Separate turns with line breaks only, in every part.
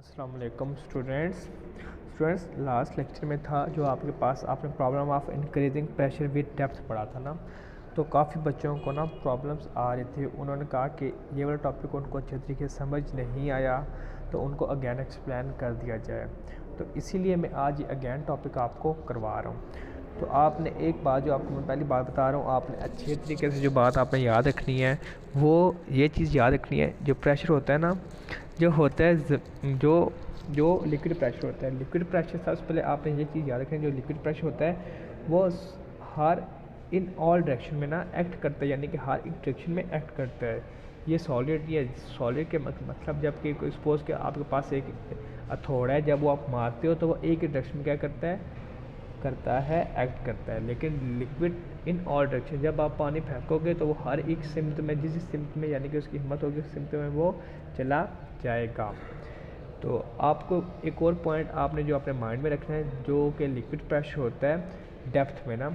अस्सलाम वालेकुम students last lecture में था जो आपके पास आपने problem of increasing pressure with depth पढ़ा था ना। तो काफ़ी बच्चों को ना प्रॉब्लम्स आ रही थी। उन्होंने कहा कि ये वाला टॉपिक उनको अच्छे तरीके से समझ नहीं आया, तो उनको अगेन एक्सप्लेन कर दिया जाए। तो इसीलिए मैं आज ये अगेन टॉपिक आपको करवा रहा हूँ। तो आपने एक बात, जो आपको मैं पहली बात बता रहा हूँ, आपने अच्छे तरीके से जो बात आपने याद रखनी है वो ये चीज़ याद रखनी है। जो प्रेशर होता है ना, जो होता है जो लिक्विड प्रेशर होता है, लिक्विड प्रेशर सबसे पहले आपने ये चीज़ याद रखनी है। जो लिक्विड प्रेशर होता है वो हर इन ऑल डायरेक्शन में ना एक्ट करता है, यानी कि हर एक डायरेक्शन में एक्ट करता है। ये सॉलिड के मतलब जब कि सपोज के आपके पास एक हथौड़ा है, जब वो आप मारते हो तो वो एक ही डायरेक्शन में क्या करता है एक्ट करता है। लेकिन लिक्विड इन ऑल डायरेक्शन, जब आप पानी फेंकोगे तो वो हर एक सिमत में, जिस सिमत में यानी कि उसकी हिम्मत होगी उस सिमत में वो चला जाएगा। तो आपको एक और पॉइंट आपने जो अपने माइंड में रखना है, जो कि लिक्विड प्रेशर होता है डेप्थ में ना,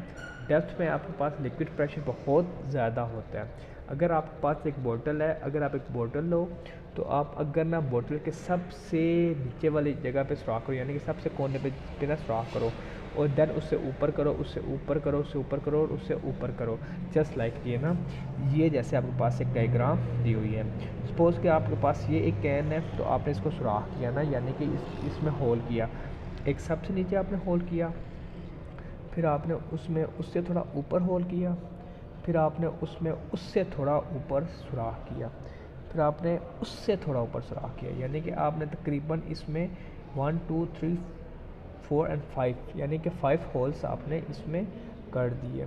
डेप्थ में आपके पास लिक्विड प्रेशर बहुत ज़्यादा होता है। अगर आपके पास एक बोतल है, अगर आप एक बोतल लो तो आप अगर ना बोतल के सबसे नीचे वाली जगह पे सुराख करो, यानी कि सबसे कोने पे ना सुराख करो, और देन उससे ऊपर करो, उससे ऊपर करो, उससे ऊपर करो और उससे ऊपर करो, जस्ट लाइक ये ना, ये जैसे आपके पास एक डायग्राम दी हुई है। सपोज़ कि आपके पास ये एक कैन है, तो आपने इसको सुराख किया ना, यानी कि इसमें होल किया। एक सबसे नीचे आपने होल किया, फिर आपने उसमें उससे थोड़ा ऊपर होल किया, फिर आपने उसमें उससे थोड़ा ऊपर सुराख किया, फिर आपने उससे थोड़ा ऊपर सुराख किया, यानी कि आपने तकरीबन इसमें 1 2 3 4 एंड 5 यानी कि 5 होल्स आपने इसमें कर दिए।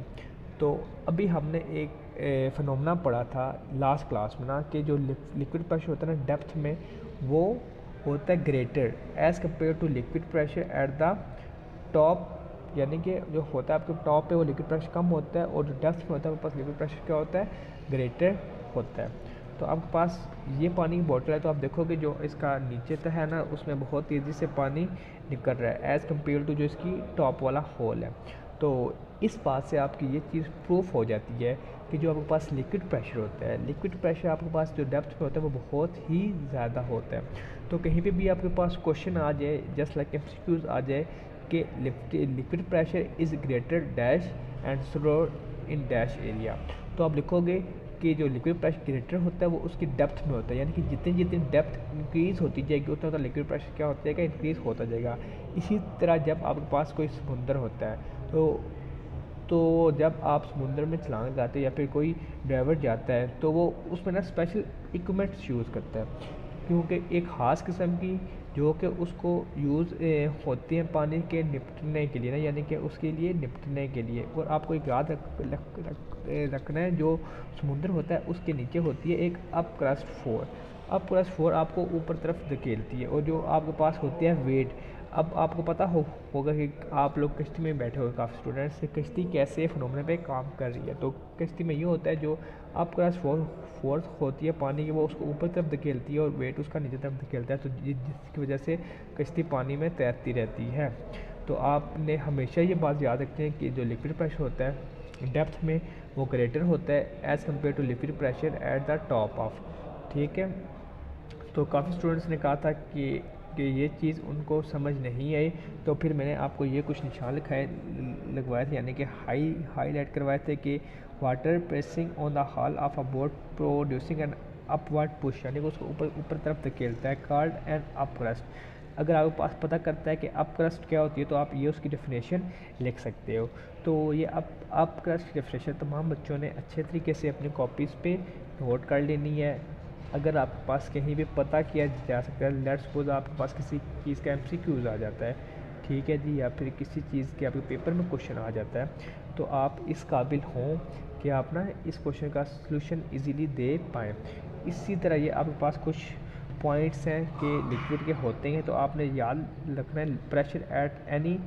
तो अभी हमने एक फिनोमेना पढ़ा था लास्ट क्लास में ना, कि जो लिक्विड प्रेशर होता है ना डेप्थ में, वो होता है greater as compare to liquid pressure at the top, यानी कि जो होता है आपके टॉप पे वो लिक्विड प्रेशर कम होता है, और जो डेप्थ में होता है वो पास लिक्विड प्रेशर क्या होता है, ग्रेटर होता है। तो आपके पास ये पानी की बोतल है, तो आप देखोगे जो इसका नीचे तक है ना, उसमें बहुत तेज़ी से पानी निकल रहा है एज़ कम्पेयर टू जो इसकी टॉप वाला होल है। तो इस बात से आपकी ये चीज़ प्रूफ हो जाती है कि जो आपके पास लिक्विड प्रेशर होता है, लिक्विड प्रेशर आपके पास जो डेप्थ में होता है वो बहुत ही ज़्यादा होता है। तो कहीं पे भी आपके पास क्वेश्चन आ जाए, जस्ट लाइक एमसीक्यूज आ जाए कि liquid pressure is greater dash and slow in dash area, तो आप लिखोगे कि जो लिक्विड प्रेशर ग्रेटर होता है वो उसकी डेप्थ में होता है, यानी कि जितनी जितनी डेप्थ इंक्रीज़ होती जाएगी उतना उतना लिक्विड प्रेशर क्या होता जाएगा, इंक्रीज़ होता जाएगा। इसी तरह जब आपके पास कोई समुंदर होता है, तो जब आप समुंदर में छलांग लगाते हैं या फिर कोई ड्राइवर जाता है, तो वो उसमें ना स्पेशल इक्विपमेंट्स यूज़ करता है, क्योंकि एक ख़ास किस्म की जो कि उसको यूज़ होती हैं पानी के निपटने के लिए ना, यानी कि उसके लिए निपटने के लिए। और आपको एक याद रखना है, जो समुंदर होता है उसके नीचे होती है एक up crust four. Up crust four आपको ऊपर तरफ धकेलती है, और जो आपके पास होती है वेट। अब आपको पता होगा कि आप लोग कश्ती में बैठे हो, काफ़ी स्टूडेंट्स, किश्ती कैसे फिनोमेना पे काम कर रही है। तो कश्ती में ये होता है, जो अप क्रस्ट फोर्स होती है पानी की, वो उसको ऊपर तरफ धकेलती है और वेट उसका नीचे तरफ धकेलता है, तो जिसकी वजह से कश्ती पानी में तैरती रहती है। तो आपने हमेशा ये बात याद रखनी है कि जो लिक्विड प्रेशर होता है डेप्थ में वो ग्रेटर होता है as compare to liquid pressure at the top of, ठीक है। तो काफ़ी स्टूडेंट्स ने कहा था कि ये चीज़ उनको समझ नहीं आई, तो फिर मैंने आपको ये कुछ निशान लगवाए थे, यानी कि हाईलाइट करवाए थे कि water pressing on the hall of a boat producing an upward push, यानी कि उसको ऊपर तरफ धकेलता है, कॉल्ड एन अप क्रस्ट। अगर आपके पास पता करता है कि अप क्रस्ट क्या होती है, तो आप ये उसकी डेफिनेशन लिख सकते हो। तो ये अप क्रस्ट की डेफिनेशन तमाम बच्चों ने अच्छे तरीके से अपनी कॉपीज़ पे नोट कर लेनी है। अगर आपके पास कहीं भी पता किया जा सकता है, लेट्स सपोज आपके पास किसी चीज़ का एमसीक्यूज आ जाता है, ठीक है जी, या फिर किसी चीज़ के आपके पेपर में क्वेश्चन आ जाता है, तो आप इस काबिल हों कि आप ना इस क्वेश्चन का सलूशन इजीली दे पाएँ। इसी तरह ये आपके पास कुछ पॉइंट्स हैं कि लिक्विड के होते हैं, तो आपने याद रखना है pressure at any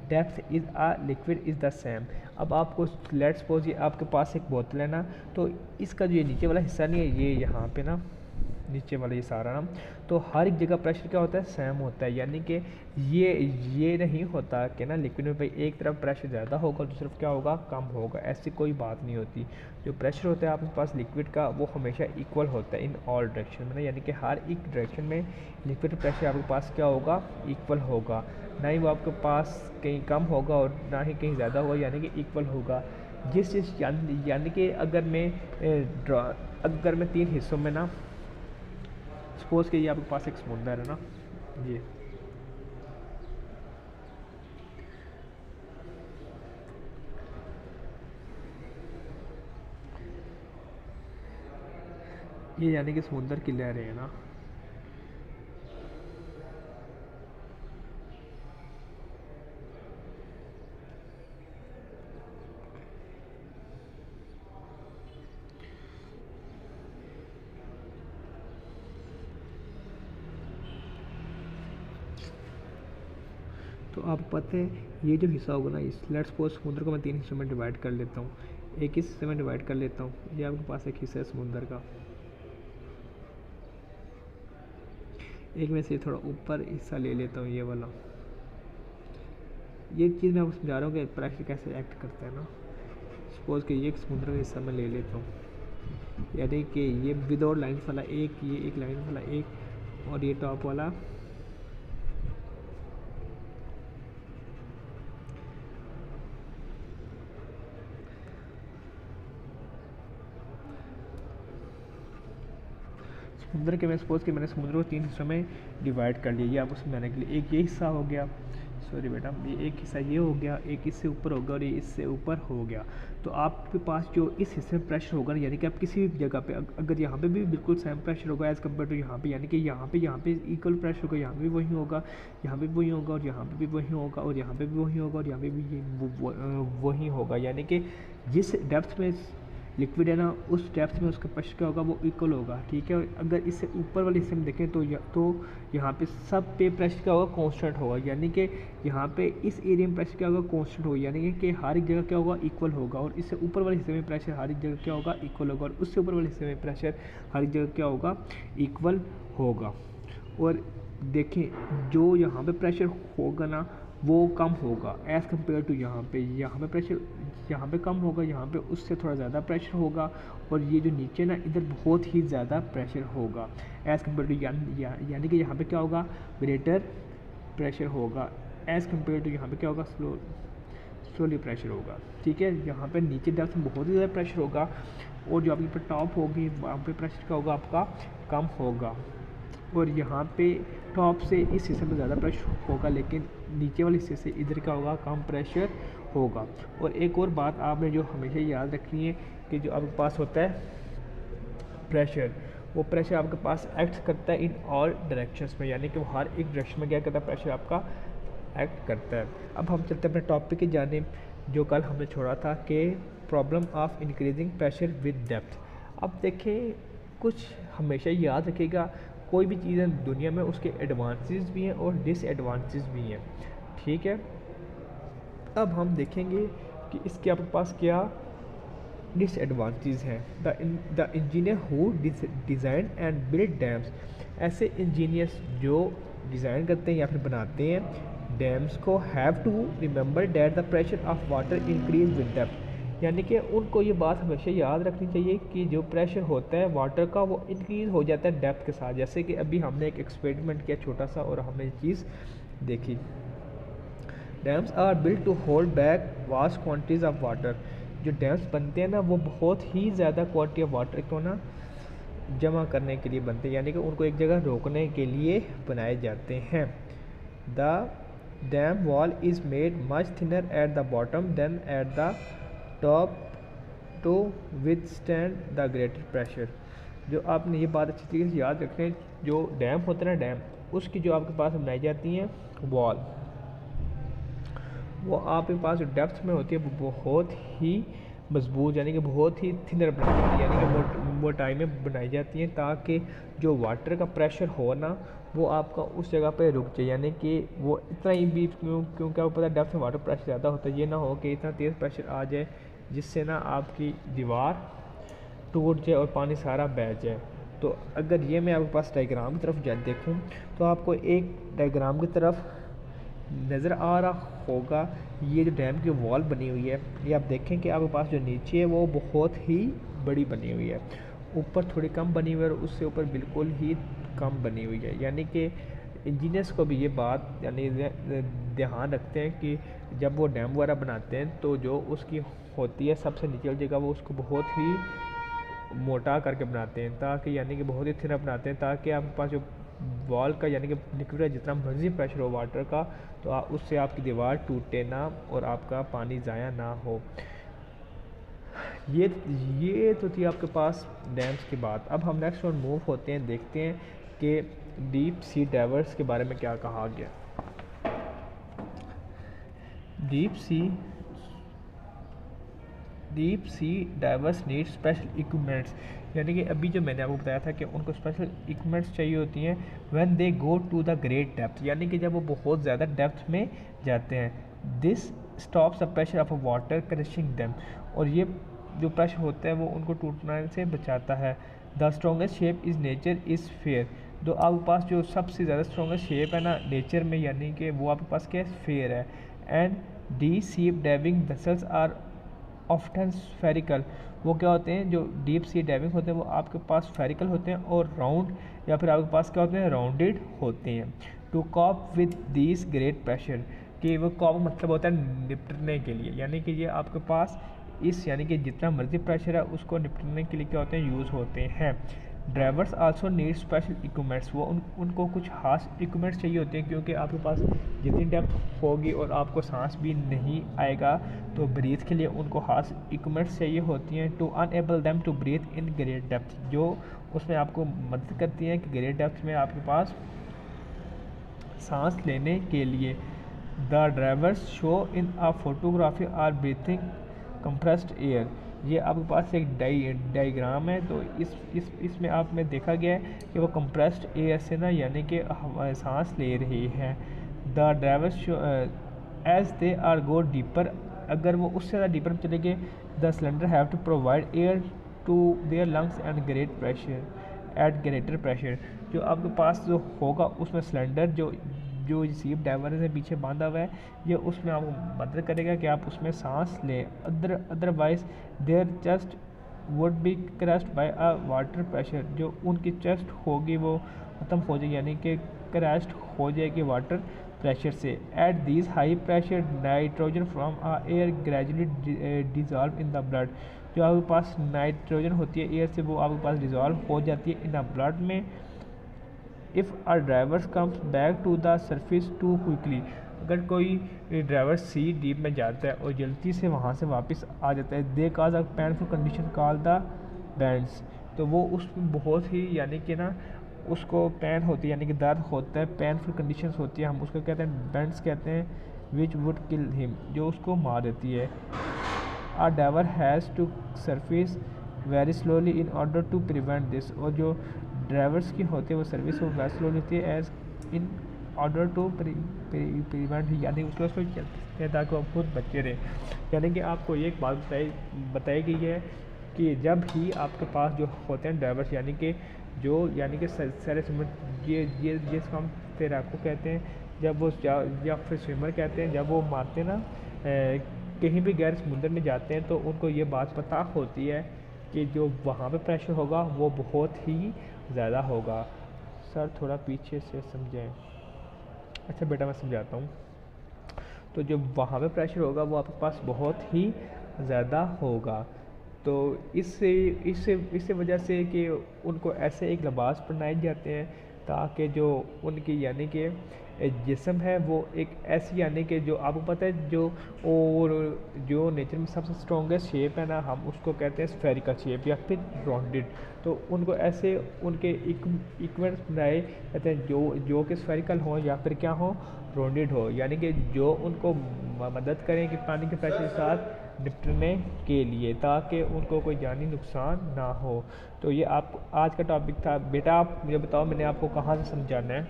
depth is a liquid is the same. अब आपको लेट्स सपोज ये आपके पास एक बोतल है ना, तो इसका जो ये नीचे वाला हिस्सा नहीं है, ये यहाँ पे ना नीचे वाला ये सारा ना, तो हर एक जगह प्रेशर क्या होता है, सेम होता है। यानी कि ये नहीं होता कि ना लिक्विड में भाई एक तरफ प्रेशर ज़्यादा होगा और दूसरी तरफ क्या होगा, कम होगा, ऐसी कोई बात नहीं होती। जो प्रेशर होता है आपके पास लिक्विड का वो हमेशा इक्वल होता है इन ऑल डायरेक्शन में ना, यानी कि हर एक डायरेक्शन में लिक्विड प्रेशर आपके पास क्या होगा, इक्वल होगा। ना ही वो आपके पास कहीं कम होगा और ना ही कहीं ज़्यादा होगा, यानी कि इक्वल होगा। जिस चीज़ यानी कि अगर मैं 3 हिस्सों में ना, सपोज़ कि ये आपके पास एक समुंदर है ना, ये यानी कि समुंदर की लहरें हैं ना, तो आप पता है ये जो हिस्सा होगा ना, इस लेट्स सपोज समुद्र को मैं 3 हिस्सों में डिवाइड कर लेता हूँ, एक हिस्से में डिवाइड कर लेता हूँ। ये आपके पास एक हिस्सा है समुंदर का, एक में से थोड़ा ऊपर हिस्सा ले लेता हूँ, ये वाला। ये चीज़ मैं आपको समझा रहा हूँ कि प्रेशर कैसे एक्ट करता है ना। सपोज कि ये एक समुद्र का हिस्सा मैं ले लेता हूँ, यानी कि ये विदाउट लाइन वाला एक, ये एक लाइन वाला एक, और ये टॉप वाला समुद्र के, मैं सपोज कि मैंने समुद्र को 3 हिस्सों में डिवाइड कर लिया। ये आपको समझाने के लिए, एक ये हिस्सा हो गया, सॉरी बेटा, ये एक हिस्सा ये हो गया, एक इससे ऊपर होगा और ये इससे ऊपर हो गया। तो आपके पास जो इस हिस्से में प्रेशर होगा ना, यानी कि आप किसी भी जगह पे अगर यहाँ पे भी बिल्कुल सेम प्रेशर होगा एज़ कम्पेयर टू यहाँ पे, यानी कि यहाँ पे इक्वल प्रेशर होगा, यहाँ पे भी वही होगा, यहाँ पे भी वही होगा, और यहाँ पे भी वही होगा, और यहाँ पे भी वही होगा, और यहाँ पे भी वही होगा। यानी कि जिस डेप्थ में लिक्विड है ना, उस डेप्थ में उसका प्रेशर क्या होगा, वो इक्वल होगा, ठीक है। अगर इससे ऊपर वाले हिस्से में देखें तो यहाँ पे सब पे प्रेशर क्या होगा, कांस्टेंट होगा। यानी कि यहाँ पे इस एरिया में प्रेशर क्या होगा, कांस्टेंट होगा, यानी कि हर एक जगह क्या होगा, इक्वल होगा। और इससे ऊपर वाले हिस्से में प्रेशर हर एक जगह क्या होगा, इक्वल होगा, और उससे ऊपर वाले हिस्से में प्रेशर हर एक जगह क्या होगा, इक्वल होगा। और देखें जो यहाँ पे प्रेशर होगा ना, वो कम होगा एज़ कम्पेयर टू यहाँ पे प्रेशर यहाँ पे कम होगा, यहाँ पे उससे थोड़ा ज़्यादा प्रेशर होगा, और ये जो नीचे ना इधर बहुत ही ज़्यादा प्रेशर होगा एज़ कम्पेयर टू, यानी कि यहाँ पे क्या होगा, ग्रेटर प्रेशर होगा एज़ कम्पेयर टू यहाँ पे क्या होगा, स्लोली प्रेशर होगा, ठीक है। यहाँ पे नीचे डेप्थ में बहुत ही ज़्यादा प्रेशर होगा, और जो आपकी टॉप होगी वहाँ पे प्रेशर क्या होगा, आपका कम होगा। और यहाँ पे टॉप से इस हिस्से में ज़्यादा प्रेशर होगा, लेकिन नीचे वाले हिस्से से इधर क्या होगा, कम प्रेशर होगा। और एक और बात आपने जो हमेशा याद रखनी है कि जो आपके पास होता है प्रेशर, वो प्रेशर आपके पास एक्ट करता है इन ऑल डायरेक्शंस में, यानी कि वो हर एक डायरेक्शन में क्या करता है, प्रेशर आपका एक्ट करता है। अब हम चलते हैं अपने टॉपिक की जानिब, जो कल हमने छोड़ा था कि problem of increasing pressure with depth. अब देखें, कुछ हमेशा याद रखिएगा, कोई भी चीज़ है दुनिया में उसके एडवांटेज भी हैं और डिसएडवांटेज भी हैं, ठीक है। अब हम देखेंगे कि इसके आपके पास क्या डिसएडवांटेज हैं। The engineer who design and build dams, ऐसे इंजीनियर्स जो डिज़ाइन करते हैं या फिर बनाते हैं डैम्स को, have to remember that the pressure of water increase with depth, यानी कि उनको ये बात हमेशा याद रखनी चाहिए कि जो प्रेशर होता है वाटर का वो इंक्रीज़ हो जाता है डेप्थ के साथ। जैसे कि अभी हमने एक एक्सपेरिमेंट किया छोटा सा और हमने ये चीज़ देखी। Dams are built to hold back vast quantities of water, जो डैम्स बनते हैं ना वो बहुत ही ज़्यादा क्वांटिटी ऑफ वाटर को ना जमा करने के लिए बनते हैं, यानी कि उनको एक जगह रोकने के लिए बनाए जाते हैं। The dam wall is made much thinner at the bottom than at the top to withstand the greater pressure. जो आपने ये बात अच्छी तरीके से याद रखें, जो डैम होता है ना, डैम उसकी जो आपके पास बनाई जाती हैं वॉल, वो आपके पास जो डेप्थ में होती है वो बहुत ही मजबूत, यानी कि बहुत ही थिनर बनाई जाती है, यानी कि मोटाई में बनाई जाती हैं, ताकि जो वाटर का प्रेशर हो ना वो आपका उस जगह पे रुक जाए, यानी कि वो इतना ही भी, क्योंकि आपको पता है डेप्थ में वाटर प्रेशर ज़्यादा होता है, ये ना हो कि इतना तेज़ प्रेशर आ जाए जिससे ना आपकी दीवार टूट जाए और पानी सारा बह जाए, तो अगर ये मैं आपके पास डायग्राम की तरफ देखूँ तो आपको एक डायग्राम की तरफ नज़र आ रहा होगा ये जो डैम की वॉल बनी हुई है, ये आप देखें कि आपके पास जो नीचे है वो बहुत ही बड़ी बनी हुई है, ऊपर थोड़ी कम बनी हुई है और उससे ऊपर बिल्कुल ही कम बनी हुई है। यानी कि इंजीनियर्स को भी ये बात यानी ध्यान रखते हैं कि जब वो डैम वगैरह बनाते हैं तो जो उसकी होती है सबसे निचली जगह वो उसको बहुत ही मोटा करके बनाते हैं, ताकि यानी कि बहुत ही थिन बनाते हैं, ताकि आपके पास जो वॉल का यानी कि लिक्विड है जितना मर्जी प्रेशर हो वाटर का तो उससे आपकी दीवार टूटे ना और आपका पानी ज़ाया ना हो। ये तो थी आपके पास डैम्स की बात। अब हम नेक्स्ट और मूव होते हैं, देखते हैं कि डीप सी डाइवर्स के बारे में क्या कहा गया। Deep sea diverse need special equipments, यानी कि अभी जो मैंने आपको बताया था कि उनको स्पेशल इक्विपमेंट्स चाहिए होती हैं when they go to the great depth, यानी कि जब वो बहुत ज़्यादा डेप्थ में जाते हैं। This stops the pressure of water crushing them, और ये जो प्रेशर होता है वो उनको टूटने से बचाता है। The strongest shape is nature is fair, तो आपके पास जो सबसे ज़्यादा स्ट्रॉन्गेस्ट शेप है ना नेचर में, यानी कि वो आपके पास क्या फेयर है। And deep sea diving vessels are often spherical, वो क्या होते हैं जो डीप सी डाइविंग होते हैं वो आपके पास स्फेरिकल होते हैं और राउंड या फिर आपके पास क्या होते हैं राउंडेड होते हैं। To cope with this great pressure, कि वो कॉप मतलब होता है निपटने के लिए, यानी कि ये आपके पास इस यानी कि जितना मर्जी प्रेशर है उसको निपटने के लिए क्या होते हैं यूज़ होते हैं। Drivers also need special equipments, वो उनको कुछ खास इक्विपमेंट्स चाहिए होते हैं, क्योंकि आपके पास जितनी डेप्थ होगी और आपको सांस भी नहीं आएगा तो ब्रीथ के लिए उनको खास इक्विपमेंट्स चाहिए होती हैं। To unable them to breathe in great depth, जो उसमें आपको मदद करती हैं कि ग्रेट डेप्थ में आपके पास सांस लेने के लिए। The drivers show in a photography are breathing compressed air, ये आपके पास एक डायग्राम है, तो इसमें आप में देखा गया है कि वो कंप्रेस्ड एयर से ना यानी कि सांस ले रही है। The drivers as they are go deeper, अगर वो उससे ज़्यादा डीपर में चले गए the cylinder have to provide air to their lungs and great pressure at greater pressure, जो आपके पास जो होगा उसमें सिलेंडर जो रिसीव डाइवर से पीछे बांधा हुआ है ये उसमें आपको मदद करेगा कि आप उसमें सांस लें। Otherwise their chest would be crashed by a water pressure, जो उनकी चेस्ट होगी वो ख़त्म हो जाएगी, यानी कि क्रैश्ड हो जाएगी वाटर प्रेशर से। At these high pressure nitrogen from a air gradually dissolve in the blood, जो आपके पास नाइट्रोजन होती है एयर से वो आपके पास डिजॉल्व हो जाती है इन द ब्लड में। If a driver comes back to the surface too quickly, अगर कोई ड्राइवर सी डीप में जाता है और जल्दी से वहाँ से वापस आ जाता है, they cause a painful condition call the bands, तो वो उसमें बहुत ही यानी कि ना उसको पेन होती है यानी कि दर्द होता है, पेनफुल कंडीशंस होती है, हम उसको कहते हैं बैंड्स कहते हैं, विच वुड किल हिम, जो उसको मार देती है। A driver has to surface very slowly in order to prevent this, और जो ड्राइवर्स की होती है वो सर्विस वो वेरी स्लो लेती है as in order to prevent, यानी उसको चलते हैं ताकि वो खुद बचे रहे। यानी कि आपको ये एक बात बताई गई है कि जब ही आपके पास जो होते हैं ड्राइवर्स यानी कि सर समुद्र ये जिसको हम तैराकू कहते हैं, जब वो या फिर स्विमर कहते हैं, जब वो मारते हैं ना कहीं भी गैर समुद्र में जाते हैं तो उनको ये बात पता होती है कि जो वहाँ पे प्रेशर होगा वो बहुत ही ज़्यादा होगा। सर थोड़ा पीछे से समझें। अच्छा बेटा मैं समझाता हूँ। तो जो वहाँ पे प्रेशर होगा वो आपके पास बहुत ही ज़्यादा होगा, तो इससे वजह से कि उनको ऐसे एक लिबास पहनाए जाते हैं ताकि जो उनकी यानी कि जिस्म है वो एक ऐसी यानी कि जो आपको पता है जो नेचर में सबसे स्ट्रॉन्गेस्ट शेप है ना, हम उसको कहते हैं स्फेरिकल शेप या फिर राउंडेड, तो उनको ऐसे उनके इक्विपमेंट्स बनाए जाते हैं जो कि स्फेरिकल हो या फिर क्या हो राउंडेड हो, यानी कि जो उनको मदद करें कि पानी के प्रेशर के साथ निपटने के लिए, ताकि उनको कोई जानी नुकसान ना हो। तो ये आप आज का टॉपिक था। बेटा आप मुझे बताओ मैंने आपको कहाँ से समझाना है,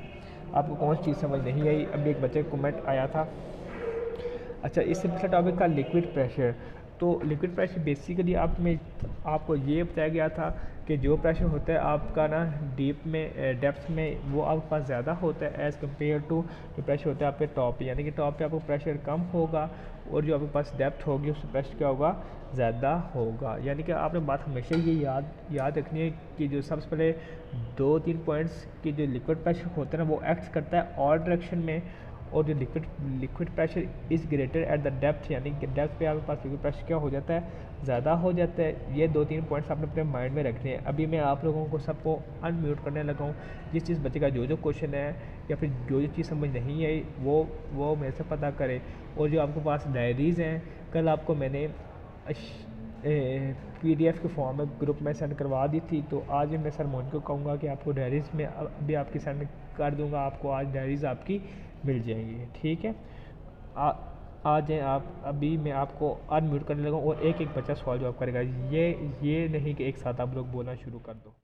आपको कौन सी चीज़ समझ नहीं आई। अभी एक बच्चे का कमेंट आया था। अच्छा इससे पिछला टॉपिक था लिक्विड प्रेशर। तो लिक्विड प्रेशर बेसिकली आपको ये बताया गया था कि जो प्रेशर होता है आपका ना डीप में डेप्थ में वो आपके पास ज़्यादा होता है एज़ कम्पेयर टू जो प्रेशर होता है आपके टॉप पे, यानी कि टॉप पे आपको प्रेशर कम होगा और जो आपके पास डेप्थ होगी उससे प्रेशर क्या होगा, ज़्यादा होगा। यानी कि आपने बात हमेशा ये याद रखनी है कि जो सबसे पहले 2-3 पॉइंट्स की जो लिक्विड प्रेशर होता है ना वो एक्ट करता है ऑल डायरेक्शन में, और जो liquid pressure is greater at the depth, यानी कि डेप्थ पे आपके पास लिक्विड प्रेशर क्या हो जाता है, ज़्यादा हो जाता है। ये 2-3 पॉइंट्स आपने अपने माइंड में रखने हैं। अभी मैं आप लोगों को सबको अनम्यूट करने लगा हूँ। जिस चीज़ बच्चे का जो क्वेश्चन है या फिर जो चीज़ समझ नहीं आई वो मेरे से पता करें। और जो आपके पास डायरीज़ हैं, कल आपको मैंने PDF के फॉर्म में ग्रुप में सेंड करवा दी थी, तो आज मैं सर मोहन को कहूँगा कि आपको डायरीज़ में अभी आपकी सेंड कर दूँगा, आपको आज डायरीज़ आपकी मिल जाएंगी, ठीक है। आ जाएँ आप, अभी मैं आपको अनम्यूट करने लगा और एक एक बच्चा सवाल जवाब करेगा। ये नहीं कि एक साथ आप लोग बोलना शुरू कर दो।